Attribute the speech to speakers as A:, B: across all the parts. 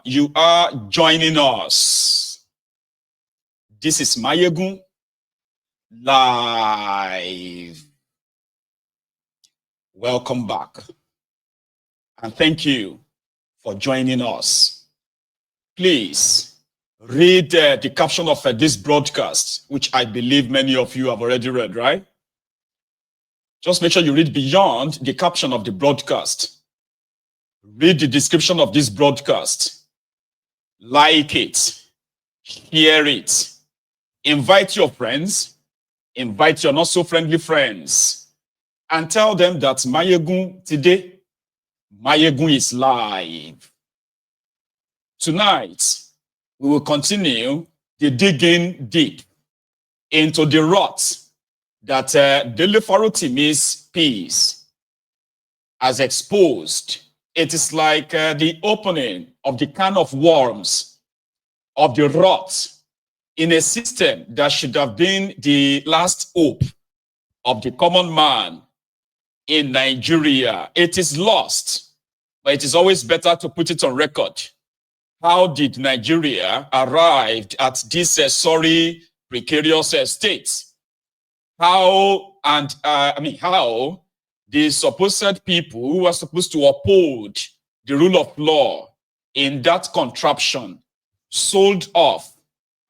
A: you are joining us. This is Mayegun live. Welcome back. And thank you for joining us. Please read the caption of this broadcast, which I believe many of you have already read, right? Just make sure you read beyond the caption of the broadcast. Read the description of this broadcast. Like it. Share it. Invite your friends. Invite your not so friendly friends. And tell them that Mayegun today, Mayegun is live. Tonight, we will continue the digging deep into the rot that Farotimi's piece has exposed. It is like the opening of the can of worms of the rot in a system that should have been the last hope of the common man in Nigeria. It is lost, but it is always better to put it on record. How did Nigeria arrive at this sorry, precarious state? How the supposed people who are supposed to uphold the rule of law in that contraption sold off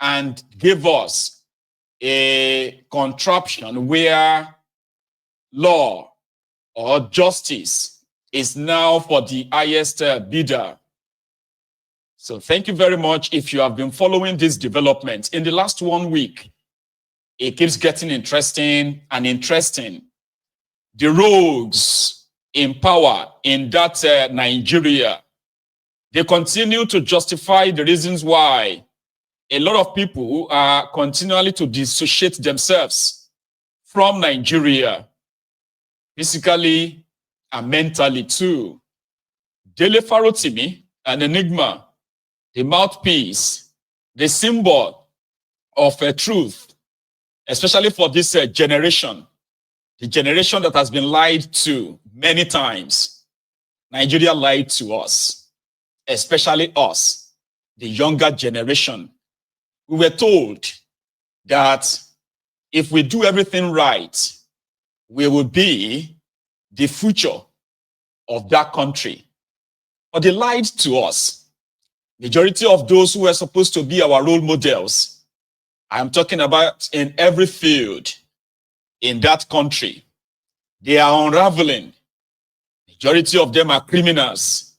A: and gave us a contraption where law or justice is now for the highest bidder. So thank you very much if you have been following this development. In the last 1 week, it keeps getting interesting and interesting. The rogues in power in that Nigeria, they continue to justify the reasons why a lot of people are continually to dissociate themselves from Nigeria, physically and mentally too. Farotimi, an enigma, the mouthpiece, the symbol of truth, especially for this generation, the generation that has been lied to many times. Nigeria lied to us, especially us, the younger generation. We were told that if we do everything right, we will be the future of that country. But they lied to us. Majority of those who were supposed to be our role models, I'm talking about in every field in that country, they are unraveling. Majority of them are criminals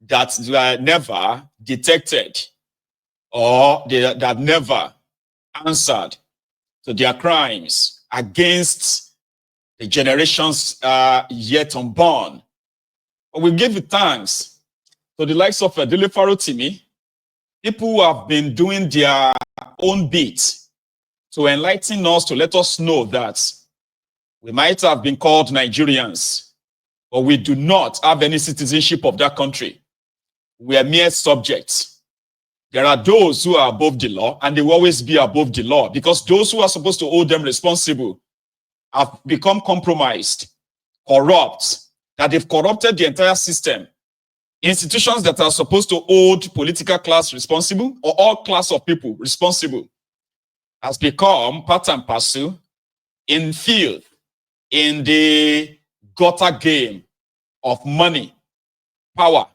A: that were never detected or that never answered to their crimes against the generations yet unborn. But we give it thanks to the likes of Farotimi, people who have been doing their own bit to enlighten us, to let us know that we might have been called Nigerians, but we do not have any citizenship of that country. We are mere subjects. There are those who are above the law, and they will always be above the law, because those who are supposed to hold them responsible have become compromised, corrupt, that they've corrupted the entire system. Institutions that are supposed to hold political class responsible, or all class of people responsible, has become part and parcel in field, in the gutter game of money, power,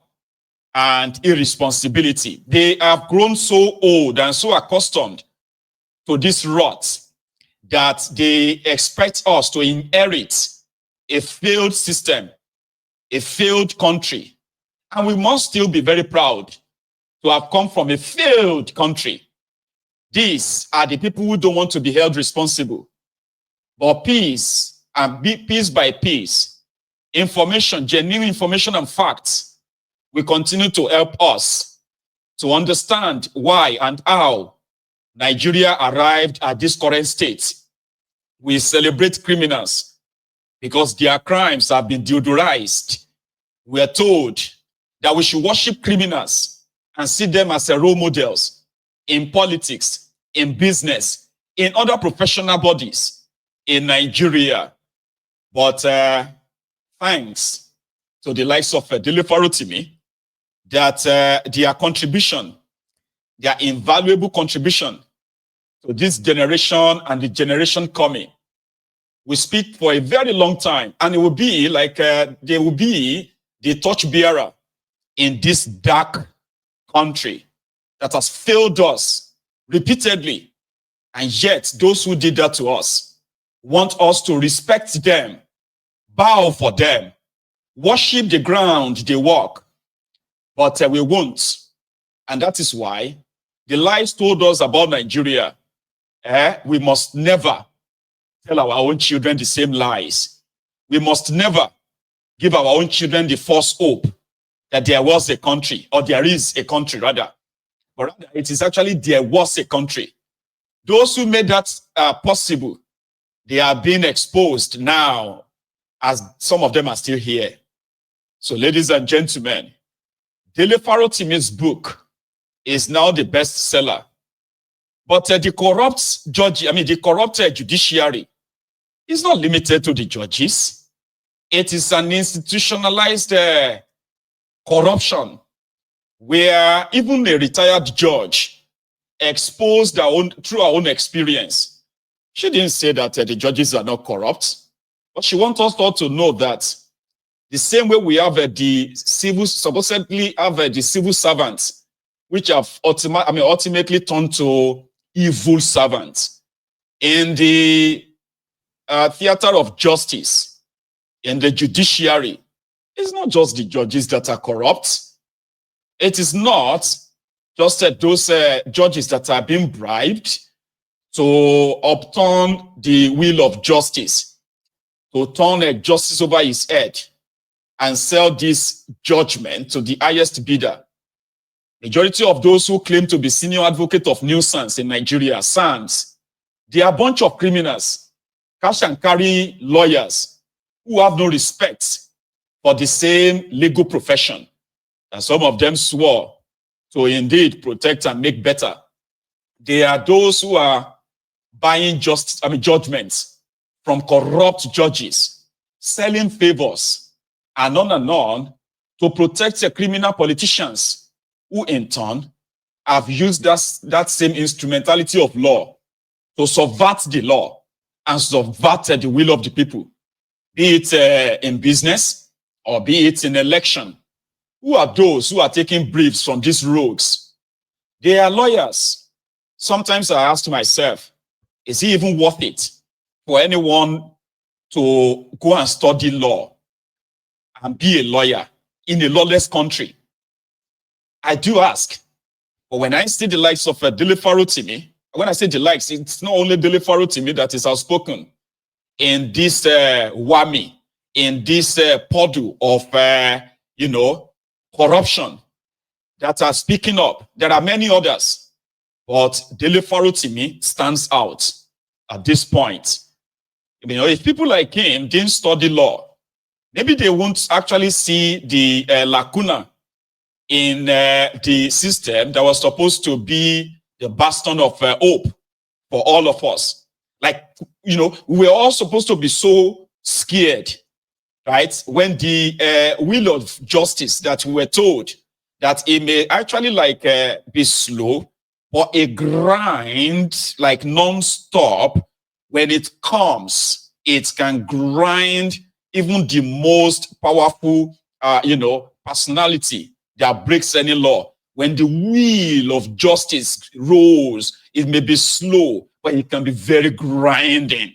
A: and irresponsibility. They have grown so old and so accustomed to this rot that they expect us to inherit a failed system, a failed country. And we must still be very proud to have come from a failed country. These are the people who don't want to be held responsible. But piece by piece, information, genuine information and facts will continue to help us to understand why and how Nigeria arrived at this current state. We celebrate criminals because their crimes have been deodorized. We are told that we should worship criminals and see them as role models in politics, in business, in other professional bodies in Nigeria. But thanks to the likes of Farotimi, that their contribution, their invaluable contribution to this generation and the generation coming will speak for a very long time, and it will be like they will be the torchbearer in this dark country that has failed us repeatedly. And yet those who did that to us want us to respect them, bow for them, worship the ground they walk, but we won't. And that is why the lies told us about Nigeria, we must never tell our own children the same lies. We must never give our own children the false hope that there was a country, or there is a country rather. But rather, it is actually there was a country. Those who made that possible, they are being exposed now, as some of them are still here. So, ladies and gentlemen, Dele Farotimi's book is now the bestseller. But the corrupt judiciary is not limited to the judges. It is an institutionalized corruption where even a retired judge exposed through our own experience. She didn't say that the judges are not corrupt, but she wants us all to know that the same way we have supposedly have the civil servants, which have ultimately turned to evil servants. In the theater of justice, in the judiciary, it's not just the judges that are corrupt. It is not just those judges that are being bribed to upturn the will of justice, to turn justice over his head and sell this judgment to the highest bidder. Majority of those who claim to be senior advocate of nuisance in Nigeria, SANS, they are a bunch of criminals, cash and carry lawyers who have no respect for the same legal profession. And some of them swore to indeed protect and make better. They are those who are buying judgments from corrupt judges, selling favors, and on to protect the criminal politicians who in turn have used that same instrumentality of law to subvert the law and subvert the will of the people, be it in business or be it in election. Who are those who are taking briefs from these rogues? They are lawyers. Sometimes I ask myself, is it even worth it for anyone to go and study law and be a lawyer in a lawless country? I do ask. But when I see the likes of Dele Farotimi, when I say the likes, it's not only Dele Farotimi that is outspoken in this whammy, in this puddle of, corruption that are speaking up. There are many others, but Dele Farotimi stands out at this point. If people like him didn't study law, maybe they won't actually see the lacuna in the system that was supposed to be the bastion of hope for all of us. We're all supposed to be so scared, right? When the will of justice that we were told that it may actually be slow, but a grind non-stop. When it comes, it can grind even the most powerful, personality that breaks any law. When the wheel of justice rolls, it may be slow, but it can be very grinding.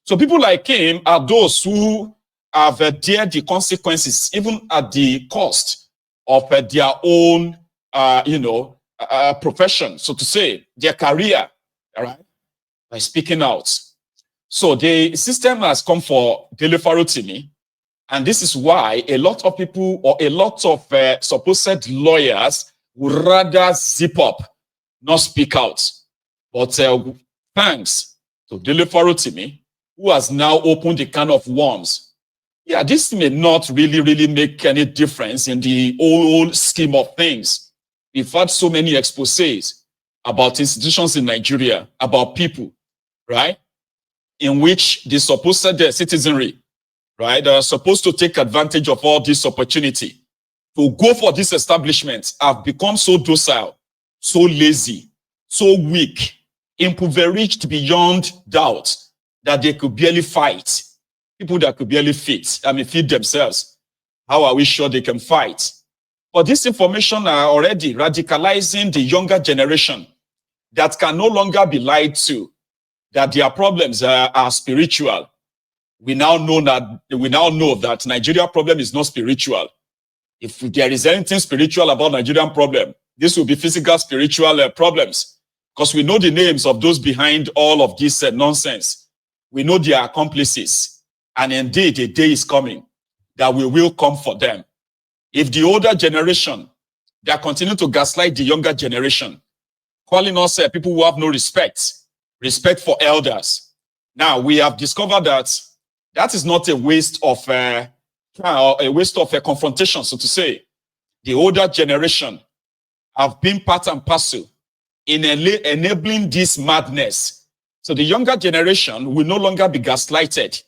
A: So people like him are those who have dared the consequences, even at the cost of their own, profession, so to say, their career, all right, by speaking out. So the system has come for Dele Farotimi, and this is why a lot of people or a lot of supposed lawyers would rather zip up, not speak out. But thanks to Dele Farotimi, who has now opened the can of worms. Yeah, this may not really make any difference in the whole scheme of things. We've had so many exposés about institutions in Nigeria, about people, right? In which the supposed citizenry, right, are supposed to take advantage of all this opportunity. to go for this establishment have become so docile, so lazy, so weak, impoverished beyond doubt that they could barely fight. People that could barely feed themselves. How are we sure they can fight? But this information are already radicalizing the younger generation that can no longer be lied to, that their problems are spiritual. We now know that Nigeria problem is not spiritual. If there is anything spiritual about Nigerian problem, this will be physical, spiritual problems, because we know the names of those behind all of this nonsense. We know their accomplices, and indeed a day is coming that we will come for them. If the older generation, they continue to gaslight the younger generation, calling us people who have no respect for elders. Now we have discovered that that is not a waste of a confrontation, so to say. The older generation have been part and parcel in enabling this madness. So the younger generation will no longer be gaslighted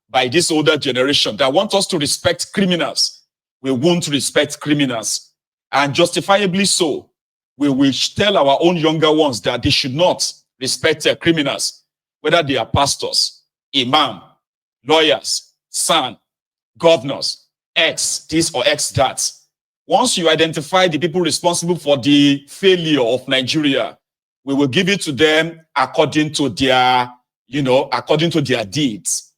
A: by this older generation that want us to respect criminals. We won't respect criminals, and justifiably so. We will tell our own younger ones that they should not respect criminals, whether they are pastors, imam, lawyers, son, governors, X this or X that. Once you identify the people responsible for the failure of Nigeria, we will give it to them according to their, according to their deeds.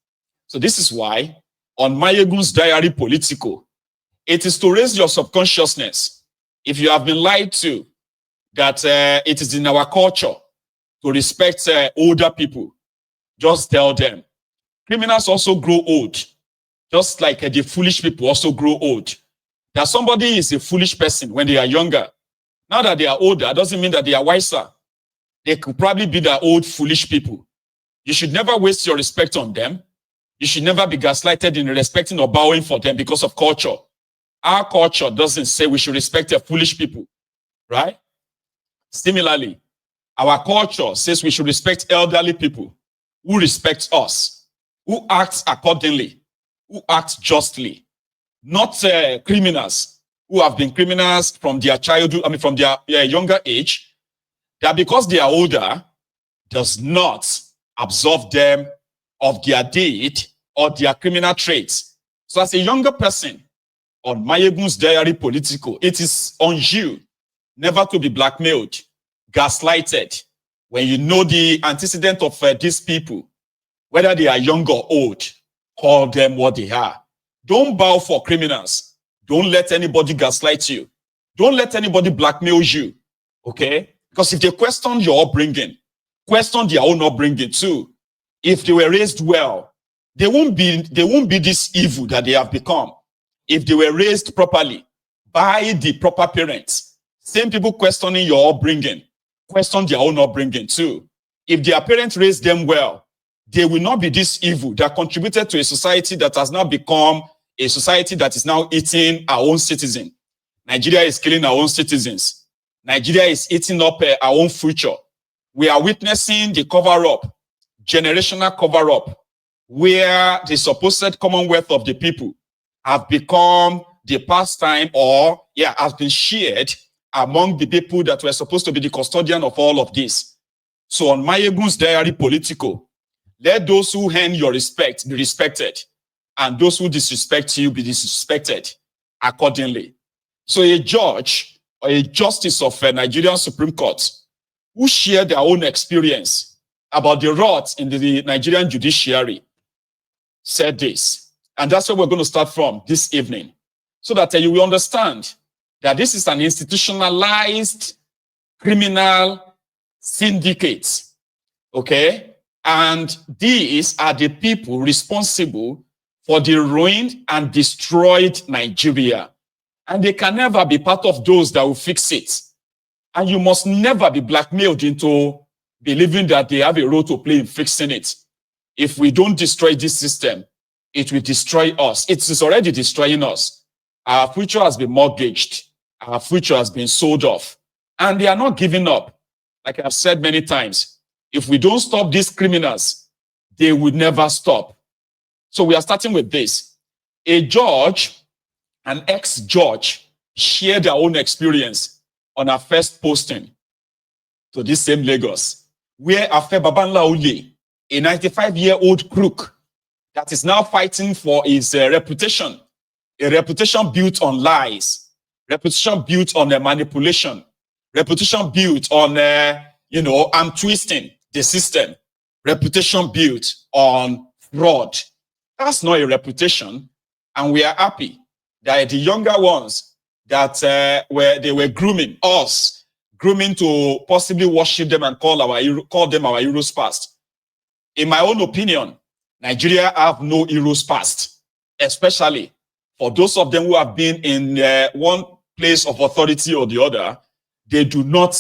A: So this is why on Mayegun's Diary Politico, it is to raise your subconsciousness. If you have been lied to, that it is in our culture to respect older people, just tell them. Criminals also grow old, just like the foolish people also grow old. That somebody is a foolish person when they are younger. Now that they are older, doesn't mean that they are wiser. They could probably be the old foolish people. You should never waste your respect on them. You should never be gaslighted in respecting or bowing for them because of culture. Our culture doesn't say we should respect the foolish people, right? Similarly, our culture says we should respect elderly people who respect us, who act accordingly, who act justly, not criminals who have been criminals from their childhood, from their younger age, that because they are older does not absolve them of their deed or their criminal traits. So as a younger person, on Mayegun's Diary Politico, it is on you never to be blackmailed, gaslighted, when you know the antecedent of these people, whether they are young or old. Call them what they are. Don't bow for criminals. Don't let anybody gaslight you. Don't let anybody blackmail you, okay? Because if they question your upbringing, question their own upbringing too. If they were raised well, they won't be this evil that they have become. If they were raised properly by the proper parents, same people questioning your upbringing, question their own upbringing too. If their parents raised them well, they will not be this evil that contributed to a society that has now become a society that is now eating our own citizens. Nigeria is killing our own citizens. Nigeria is eating up our own future. We are witnessing the cover-up, generational cover-up, where the supposed commonwealth of the people have become the pastime or, has been shared among the people that were supposed to be the custodian of all of this. So on Mayegun's Diary Politico, let those who earn your respect be respected, and those who disrespect you be disrespected accordingly. So a judge or a justice of a Nigerian Supreme Court who share their own experience about the rot in the Nigerian judiciary said this. And that's where we're going to start from this evening, so that you will understand that this is an institutionalized criminal syndicate, okay? And these are the people responsible for the ruined and destroyed Nigeria. And they can never be part of those that will fix it. And you must never be blackmailed into believing that they have a role to play in fixing it. If we don't destroy this system, it will destroy us. It is already destroying us. Our future has been mortgaged. Our future has been sold off. And they are not giving up. Like I've said many times, if we don't stop these criminals, they will never stop. So we are starting with this. A judge, an ex-judge share their own experience on our first posting to this same Lagos, where Afe Babanla Ole, a 95-year-old crook that is now fighting for his reputation, a reputation built on lies, reputation built on manipulation, reputation built on, arm twisting the system, reputation built on fraud. That's not a reputation. And we are happy that the younger ones that they were grooming us, grooming to possibly worship them and call them our heroes past. In my own opinion, Nigeria have no heroes past, especially for those of them who have been in one place of authority or the other. They do not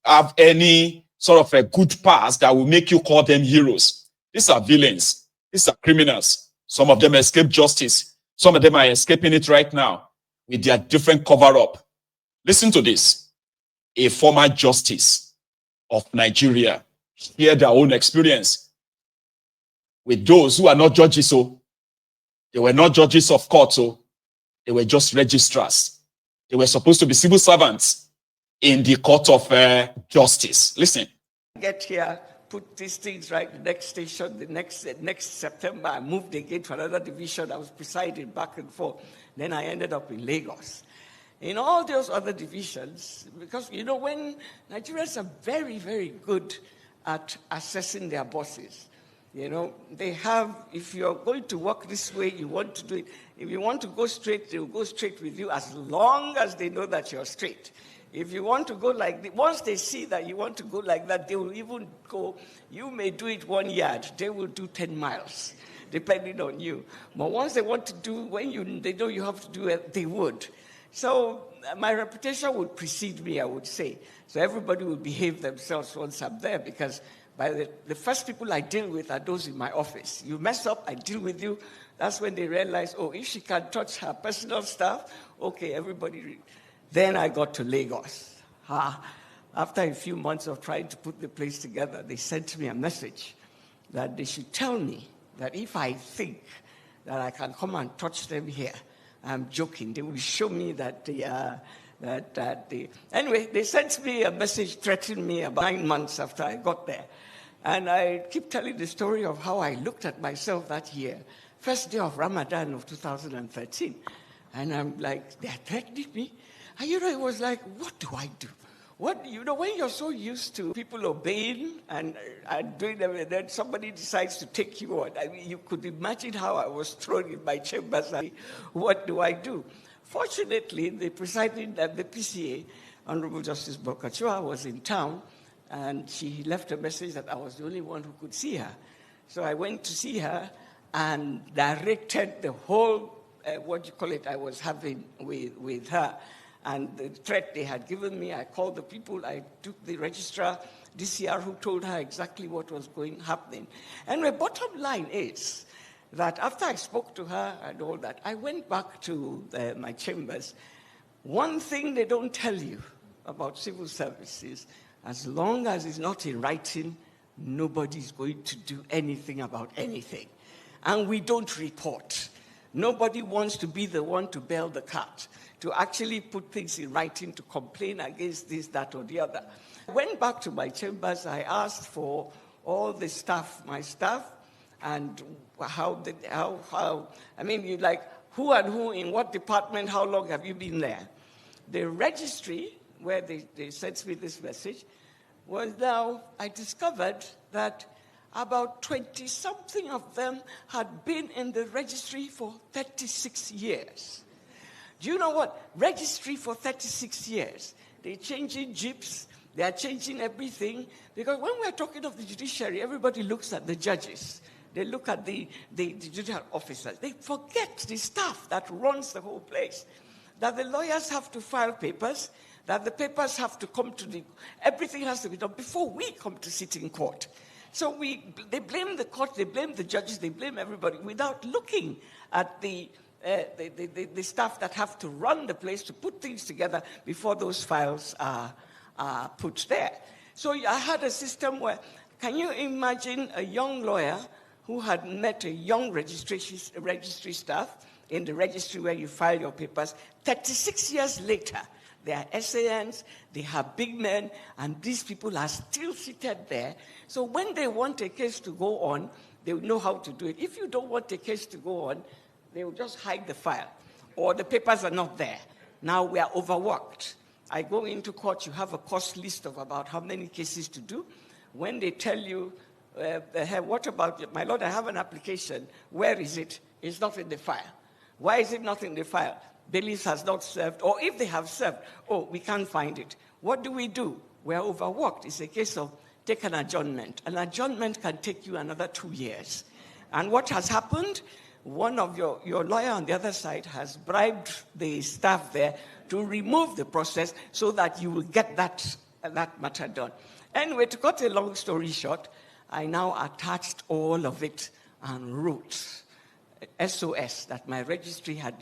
A: have any sort of a good past that will make you call them heroes. These are villains. These are criminals. Some of them escape justice. Some of them are escaping it right now with their different cover-up. Listen to this. A former justice of Nigeria shared their own experience with those who are not judges. So they were not judges of court. So they were just registrars. They were supposed to be civil servants in the court of justice. Listen.
B: Get here, put these things right, the next station, the next September, I moved again to another division. I was presiding back and forth. Then I ended up in Lagos. In all those other divisions, because, when Nigerians are very, very good at assessing their bosses. They have, if you're going to work this way, you want to do it. If you want to go straight, they'll go straight with you as long as they know that you're straight. If you want to go once they see that you want to go like that, they will even go, you may do it 1 yard, they will do 10 miles, depending on you. But once they want to do, they know you have to do it, they would. So my reputation would precede me, I would say. So everybody will behave themselves once I'm there, because by the first people I deal with are those in my office. You mess up, I deal with you. That's when they realize, oh, if she can touch her personal stuff, okay, everybody. Then I got to Lagos. After a few months of trying to put the place together, they sent me a message that they should tell me that if I think that I can come and touch them here, I'm joking. They will show me that anyway, they sent me a message threatening me about 9 months after I got there. And I keep telling the story of how I looked at myself that year, first day of Ramadan of 2013. And I'm like, they're threatening me. And it was like, what do I do? When you're so used to people obeying and doing them, and then somebody decides to take you on. I mean, you could imagine how I was thrown in my chambers. What do I do? Fortunately, the presiding at the PCA, Honorable Justice Bokachua, was in town, and she left a message that I was the only one who could see her. So I went to see her and directed the whole, I was having with her. And the threat they had given me, I called the people, I took the registrar, DCR, who told her exactly what was happening. And my bottom line is that after I spoke to her and all that, I went back to my chambers. One thing they don't tell you about civil services, as long as it's not in writing, nobody's going to do anything about anything. And we don't report. Nobody wants to be the one to bail the cat, to actually put things in writing, to complain against this, that, or the other. I went back to my chambers. I asked for all the staff, my staff, and who and who, in what department, how long have you been there? The registry, where they sent me this message, was now, I discovered that about 20-something of them had been in the registry for 36 years. Do you know what? Registry for 36 years. They're changing jeeps. They are changing everything. Because when we're talking of the judiciary, everybody looks at the judges. They look at the judicial officers. They forget the staff that runs the whole place. That the lawyers have to file papers, that the papers have to come to everything has to be done before we come to sit in court. So they blame the court, they blame the judges, they blame everybody without looking at the staff that have to run the place to put things together before those files are put there. So I had a system where, can you imagine a young lawyer who had met a young registry staff in the registry where you file your papers. 36 years later, they are SANs, they have big men, and these people are still seated there. So when they want a case to go on, they will know how to do it. If you don't want a case to go on, they will just hide the file, or the papers are not there. Now we are overworked. I go into court, you have a cost list of about how many cases to do. When they tell you, what about, my lord, I have an application, where is it? It's not in the file. Why is it not in the file? Bailiffs has not served, or if they have served, oh, we can't find it. What do? We're overworked. It's a case of take an adjournment. An adjournment can take you another 2 years. And what has happened? One of your lawyer on the other side has bribed the staff there to remove the process so that you will get that matter done. Anyway, to cut a long story short, I now attached all of it and wrote SOS that my registry had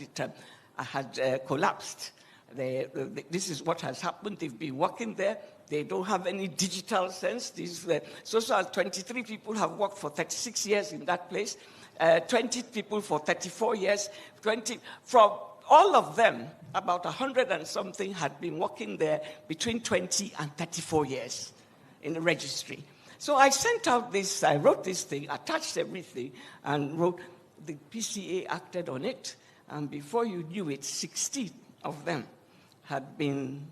B: collapsed. This is what has happened. They've been working there. They don't have any digital sense. So 23 people have worked for 36 years in that place. 20 people for 34 years. From all of them, about 100 and something had been working there between 20 and 34 years in the registry. So I sent out this, I wrote this thing, attached everything, and wrote, the PCA acted on it, and before you knew it, 60 of them had been,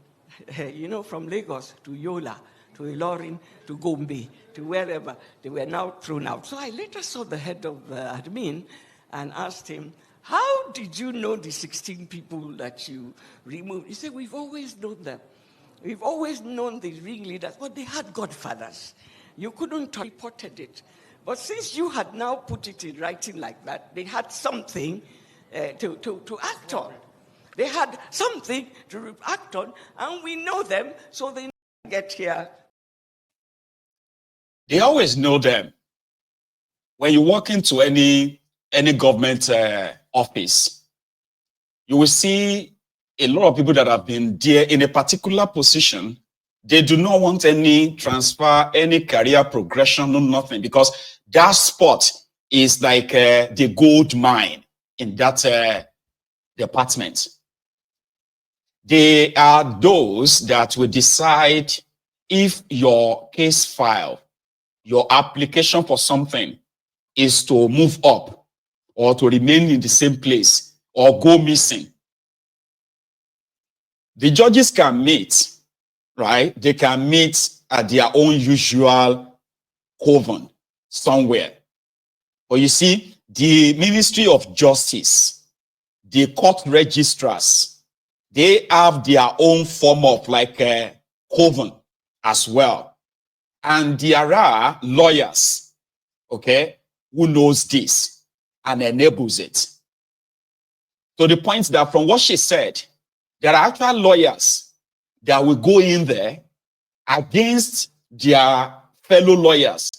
B: from Lagos to Yola, to Ilorin, to Gombe, to wherever. They were now thrown out. So I later saw the head of admin and asked him, how did you know the 16 people that you removed? He said, we've always known them. We've always known the ringleaders, but they had godfathers. You couldn't have reported it. But since you had now put it in writing like that, they had something to act on. They had something to act on, and we know them, so they get here.
A: They always know them. When you walk into any government office, you will see a lot of people that have been there in a particular position. They do not want any transfer, any career progression, no nothing, because that spot is like the gold mine in that department. They are those that will decide if your case file, your application for something is to move up or to remain in the same place or go missing. The judges can meet, right? They can meet at their own usual coven somewhere. But you see, the Ministry of Justice, the court registrars, they have their own form of like a coven as well. And there are lawyers, okay, who knows this and enables it. To the point that from what she said, there are actual lawyers that will go in there against their fellow lawyers.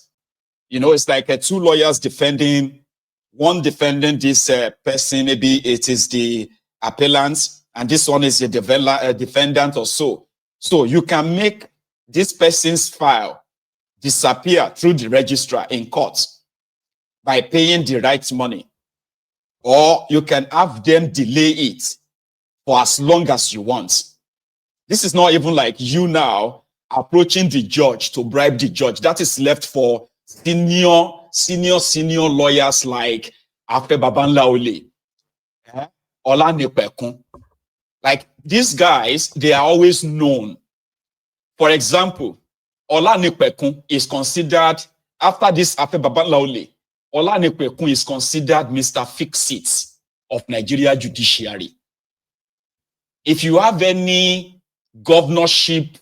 A: You know, it's like two lawyers defending, one defending this person, maybe it is the appellant, and this one is the defendant or so. So you can make this person's file disappear through the registrar in court by paying the right money. Or you can have them delay it for as long as you want. This is not even like you now approaching the judge to bribe the judge. That is left for senior lawyers like Afe Babanlaole, Ola Nepekun. Like these guys, they are always known. For example, Ola Nepekun is considered, after this Afe Babanlaole, Ola Nepekun is considered Mr. Fix-It of Nigeria Judiciary. If you have any governorship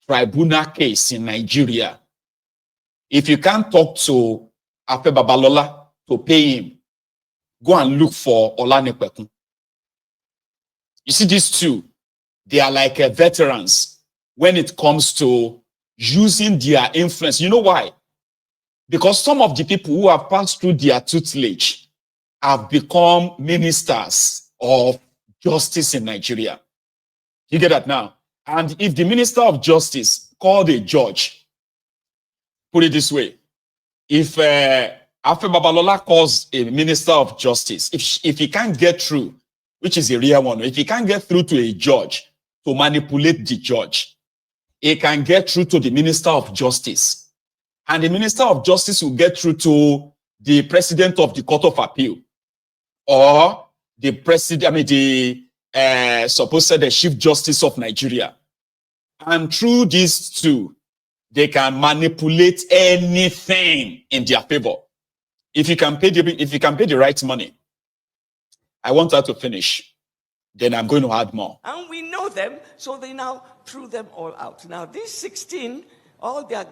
A: tribunal case in Nigeria, if you can't talk to Afe Babalola to pay him, go and look for Ola Nepekun. You see, these two, they are like veterans when it comes to using their influence. You know why? Because some of the people who have passed through their tutelage have become ministers of justice in Nigeria. You get that now? And if the minister of justice called a judge, put it this way, if Afe Babalola calls a minister of justice. If he can't get through, which is a real one, if he can't get through to a judge to manipulate the judge, he can get through to the minister of justice. And the minister of justice will get through to the president of the court of appeal, or the president, the chief justice of Nigeria. And through these two, they can manipulate anything in their favor. If you can pay the right money. I want her to finish. Then I'm going to add more.
B: And we know them, so they now threw them all out. Now, these 16, all their